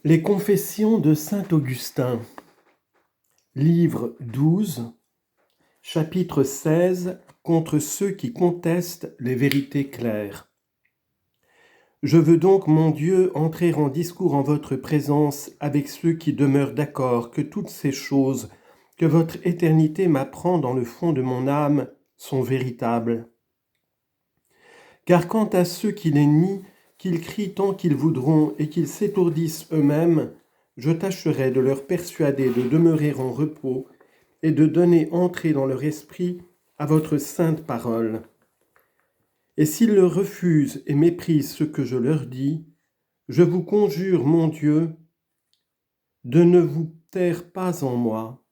Les Confessions de saint Augustin, livre 12, chapitre 16, contre ceux qui contestent les vérités claires. Je veux donc, mon Dieu, entrer en discours en votre présence avec ceux qui demeurent d'accord que toutes ces choses que votre éternité m'apprend dans le fond de mon âme sont véritables. Car quant à ceux qui les nient, qu'ils crient tant qu'ils voudront et qu'ils s'étourdissent eux-mêmes, je tâcherai de leur persuader de demeurer en repos et de donner entrée dans leur esprit à votre sainte parole. Et s'ils le refusent et méprisent ce que je leur dis, je vous conjure, mon Dieu, de ne vous taire pas en moi.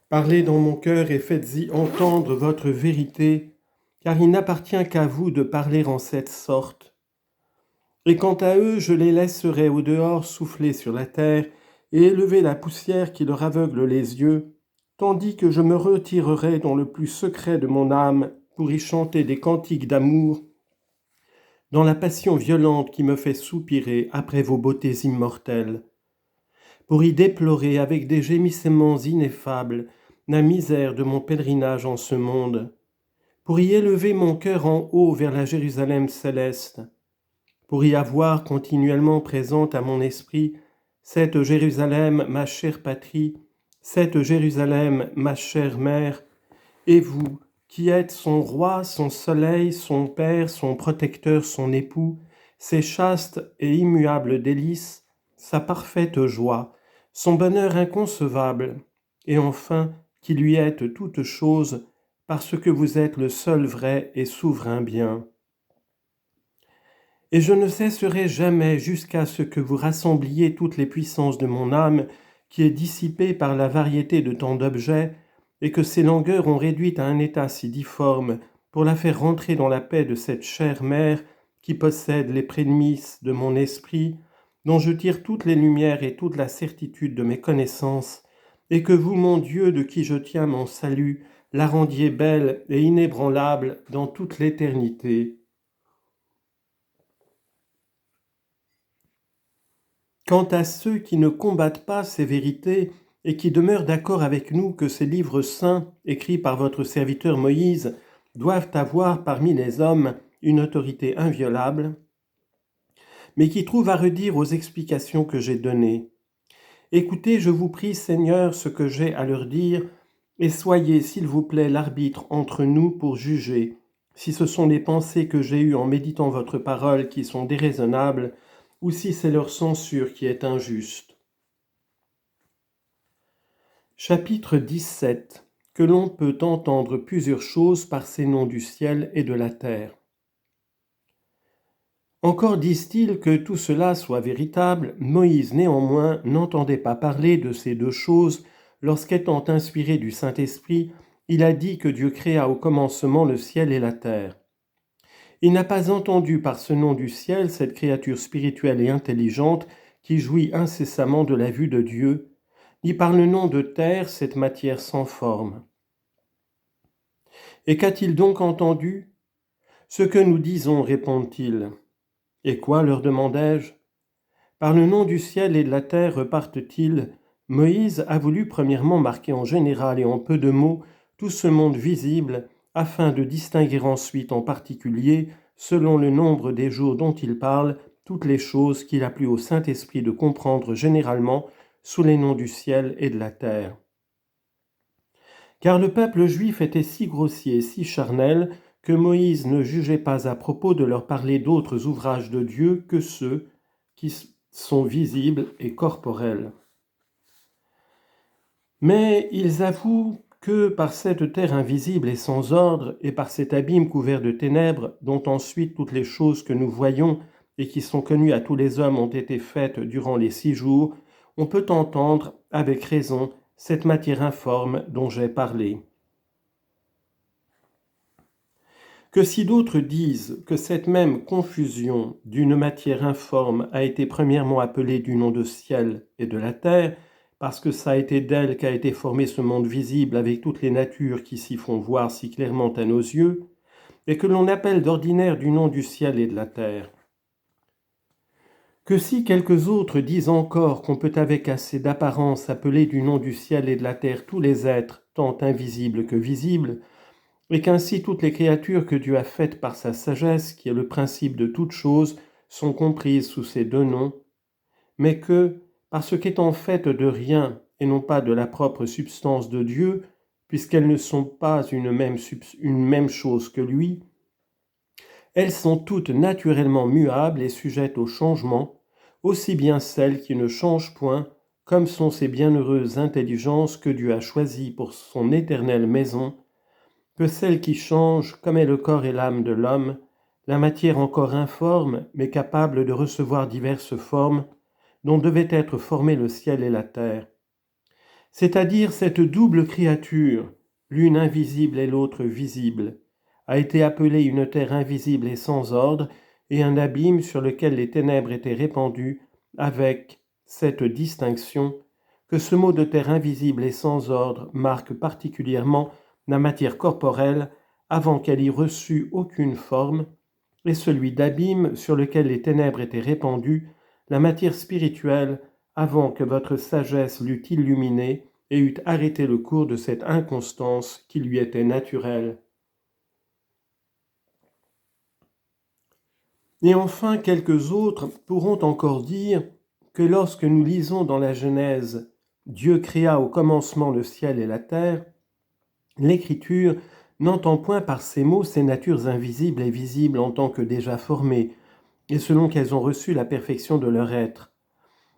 Parlez dans mon cœur et faites-y entendre votre vérité, car il n'appartient qu'à vous de parler en cette sorte. Et quant à eux, je les laisserai au dehors souffler sur la terre et élever la poussière qui leur aveugle les yeux, tandis que je me retirerai dans le plus secret de mon âme pour y chanter des cantiques d'amour, dans la passion violente qui me fait soupirer après vos beautés immortelles, pour y déplorer avec des gémissements ineffables la misère de mon pèlerinage en ce monde, pour y élever mon cœur en haut vers la Jérusalem céleste, pour y avoir continuellement présente à mon esprit cette Jérusalem, ma chère patrie, cette Jérusalem, ma chère mère, et vous, qui êtes son roi, son soleil, son père, son protecteur, son époux, ses chastes et immuables délices, sa parfaite joie, son bonheur inconcevable, et enfin, qui lui êtes toutes choses, parce que vous êtes le seul vrai et souverain bien. Et je ne cesserai jamais jusqu'à ce que vous rassembliez toutes les puissances de mon âme, qui est dissipée par la variété de tant d'objets, et que ces langueurs ont réduite à un état si difforme, pour la faire rentrer dans la paix de cette chère mère qui possède les prémices de mon esprit, dont je tire toutes les lumières et toute la certitude de mes connaissances, et que vous, mon Dieu, de qui je tiens mon salut, la rendiez belle et inébranlable dans toute l'éternité. Quant à ceux qui ne combattent pas ces vérités et qui demeurent d'accord avec nous que ces livres saints, écrits par votre serviteur Moïse, doivent avoir parmi les hommes une autorité inviolable, mais qui trouvent à redire aux explications que j'ai données. Écoutez, je vous prie, Seigneur, ce que j'ai à leur dire, et soyez, s'il vous plaît, l'arbitre entre nous pour juger si ce sont les pensées que j'ai eues en méditant votre parole qui sont déraisonnables, ou si c'est leur censure qui est injuste. Chapitre 17. Que l'on peut entendre plusieurs choses par ces noms du ciel et de la terre. Encore disent-ils que tout cela soit véritable, Moïse néanmoins n'entendait pas parler de ces deux choses lorsqu'étant inspiré du Saint-Esprit, il a dit que Dieu créa au commencement le ciel et la terre. Il n'a pas entendu par ce nom du ciel cette créature spirituelle et intelligente qui jouit incessamment de la vue de Dieu, ni par le nom de terre cette matière sans forme. Et qu'a-t-il donc entendu ? Ce que nous disons, répondent-ils. Et quoi, leur demandai-je ? Par le nom du ciel et de la terre repartent-ils. Moïse a voulu premièrement marquer en général et en peu de mots tout ce monde visible, afin de distinguer ensuite en particulier, selon le nombre des jours dont il parle, toutes les choses qu'il a plu au Saint-Esprit de comprendre généralement sous les noms du ciel et de la terre. Car le peuple juif était si grossier et si charnel que Moïse ne jugeait pas à propos de leur parler d'autres ouvrages de Dieu que ceux qui sont visibles et corporels. Mais ils avouent que par cette terre invisible et sans ordre, et par cet abîme couvert de ténèbres, dont ensuite toutes les choses que nous voyons et qui sont connues à tous les hommes ont été faites durant les 6 jours, on peut entendre, avec raison, cette matière informe dont j'ai parlé. Que si d'autres disent que cette même confusion d'une matière informe a été premièrement appelée du nom de ciel et de la terre, parce que ça a été d'elle qu'a été formé ce monde visible avec toutes les natures qui s'y font voir si clairement à nos yeux, et que l'on appelle d'ordinaire du nom du ciel et de la terre. Que si quelques autres disent encore qu'on peut avec assez d'apparence appeler du nom du ciel et de la terre tous les êtres, tant invisibles que visibles, et qu'ainsi toutes les créatures que Dieu a faites par sa sagesse, qui est le principe de toute chose, sont comprises sous ces deux noms, mais que, parce qu'étant faites de rien et non pas de la propre substance de Dieu, puisqu'elles ne sont pas une même chose que lui, elles sont toutes naturellement muables et sujettes au changement, aussi bien celles qui ne changent point, comme sont ces bienheureuses intelligences que Dieu a choisies pour son éternelle maison, que celles qui changent, comme est le corps et l'âme de l'homme, la matière encore informe, mais capable de recevoir diverses formes, dont devaient être formés le ciel et la terre. C'est-à-dire cette double créature, l'une invisible et l'autre visible, a été appelée une terre invisible et sans ordre, et un abîme sur lequel les ténèbres étaient répandues, avec cette distinction que ce mot de terre invisible et sans ordre marque particulièrement la matière corporelle avant qu'elle y reçût aucune forme, et celui d'abîme sur lequel les ténèbres étaient répandues, la matière spirituelle avant que votre sagesse l'eût illuminée et eût arrêté le cours de cette inconstance qui lui était naturelle. Et enfin, quelques autres pourront encore dire que lorsque nous lisons dans la Genèse « Dieu créa au commencement le ciel et la terre », l'Écriture n'entend point par ces mots ces natures invisibles et visibles en tant que déjà formées, et selon qu'elles ont reçu la perfection de leur être,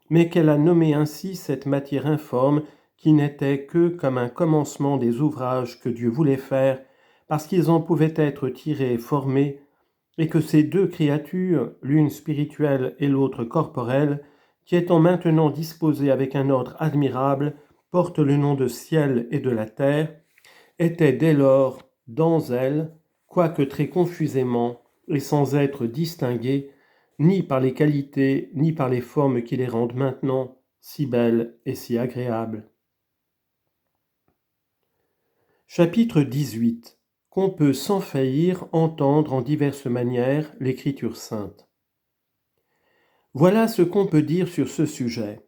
mais qu'elle a nommé ainsi cette matière informe qui n'était que comme un commencement des ouvrages que Dieu voulait faire, parce qu'ils en pouvaient être tirés et formés, et que ces deux créatures, l'une spirituelle et l'autre corporelle, qui étant maintenant disposées avec un ordre admirable, portent le nom de ciel et de la terre, étaient dès lors dans elles, quoique très confusément et sans être distinguées, ni par les qualités, ni par les formes qui les rendent maintenant si belles et si agréables. Chapitre 18. Qu'on peut sans faillir entendre en diverses manières l'Écriture sainte. Voilà ce qu'on peut dire sur ce sujet.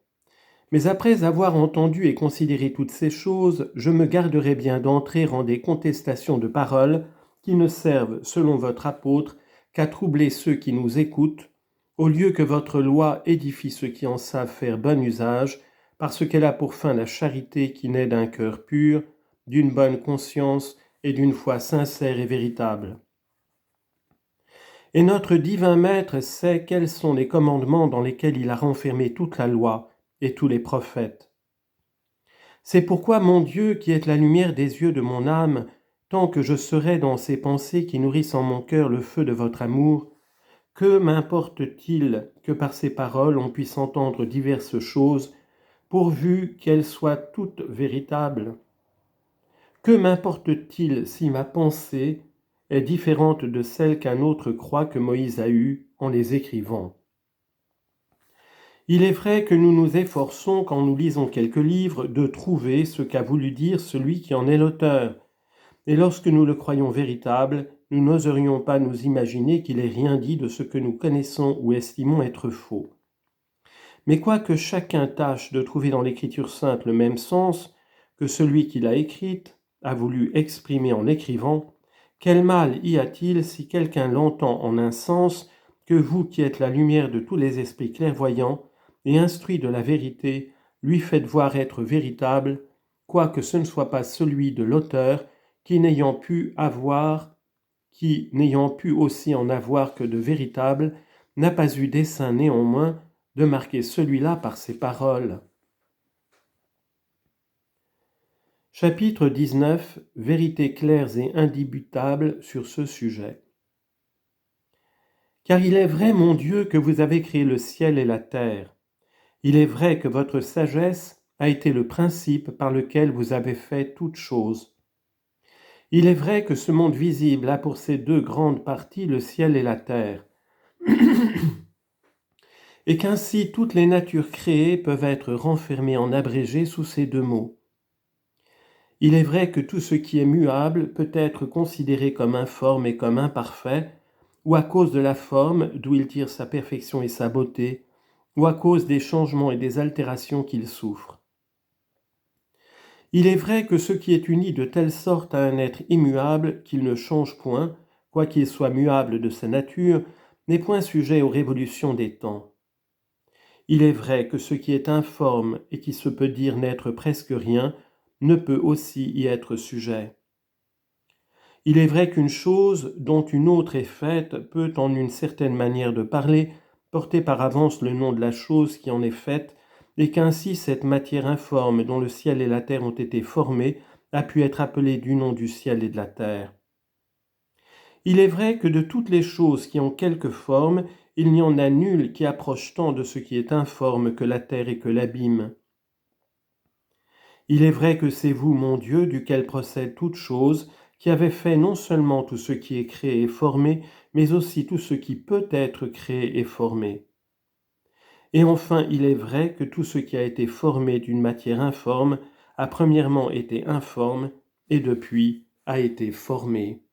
Mais après avoir entendu et considéré toutes ces choses, je me garderai bien d'entrer en des contestations de paroles qui ne servent, selon votre apôtre, qu'à troubler ceux qui nous écoutent, au lieu que votre loi édifie ceux qui en savent faire bon usage, parce qu'elle a pour fin la charité qui naît d'un cœur pur, d'une bonne conscience et d'une foi sincère et véritable. Et notre divin Maître sait quels sont les commandements dans lesquels il a renfermé toute la loi et tous les prophètes. C'est pourquoi mon Dieu, qui est la lumière des yeux de mon âme, tant que je serai dans ces pensées qui nourrissent en mon cœur le feu de votre amour, que m'importe-t-il que par ces paroles on puisse entendre diverses choses, pourvu qu'elles soient toutes véritables? Que m'importe-t-il si ma pensée est différente de celle qu'un autre croit que Moïse a eue en les écrivant? Il est vrai que nous nous efforçons, quand nous lisons quelques livres, de trouver ce qu'a voulu dire celui qui en est l'auteur. Et lorsque nous le croyons véritable, nous n'oserions pas nous imaginer qu'il ait rien dit de ce que nous connaissons ou estimons être faux. Mais quoique chacun tâche de trouver dans l'Écriture sainte le même sens que celui qui l'a écrite a voulu exprimer en l'écrivant, quel mal y a-t-il si quelqu'un l'entend en un sens que vous qui êtes la lumière de tous les esprits clairvoyants et instruits de la vérité, lui faites voir être véritable, quoique ce ne soit pas celui de l'auteur, qui n'ayant pu aussi en avoir que de véritable, n'a pas eu dessein néanmoins de marquer celui-là par ses paroles. Chapitre 19. Vérités claires et indubitables sur ce sujet. Car il est vrai, mon Dieu, que vous avez créé le ciel et la terre. Il est vrai que votre sagesse a été le principe par lequel vous avez fait toutes choses. Il est vrai que ce monde visible a pour ses deux grandes parties le ciel et la terre, et qu'ainsi toutes les natures créées peuvent être renfermées en abrégé sous ces deux mots. Il est vrai que tout ce qui est muable peut être considéré comme informe et comme imparfait, ou à cause de la forme, d'où il tire sa perfection et sa beauté, ou à cause des changements et des altérations qu'il souffre. Il est vrai que ce qui est uni de telle sorte à un être immuable qu'il ne change point, quoiqu'il soit muable de sa nature, n'est point sujet aux révolutions des temps. Il est vrai que ce qui est informe et qui se peut dire n'être presque rien, ne peut aussi y être sujet. Il est vrai qu'une chose dont une autre est faite peut, en une certaine manière de parler, porter par avance le nom de la chose qui en est faite, et qu'ainsi cette matière informe dont le ciel et la terre ont été formés a pu être appelée du nom du ciel et de la terre. Il est vrai que de toutes les choses qui ont quelque forme, il n'y en a nulle qui approche tant de ce qui est informe que la terre et que l'abîme. Il est vrai que c'est vous, mon Dieu, duquel procède toute chose, qui avez fait non seulement tout ce qui est créé et formé, mais aussi tout ce qui peut être créé et formé. Et enfin, il est vrai que tout ce qui a été formé d'une matière informe a premièrement été informe et depuis a été formé.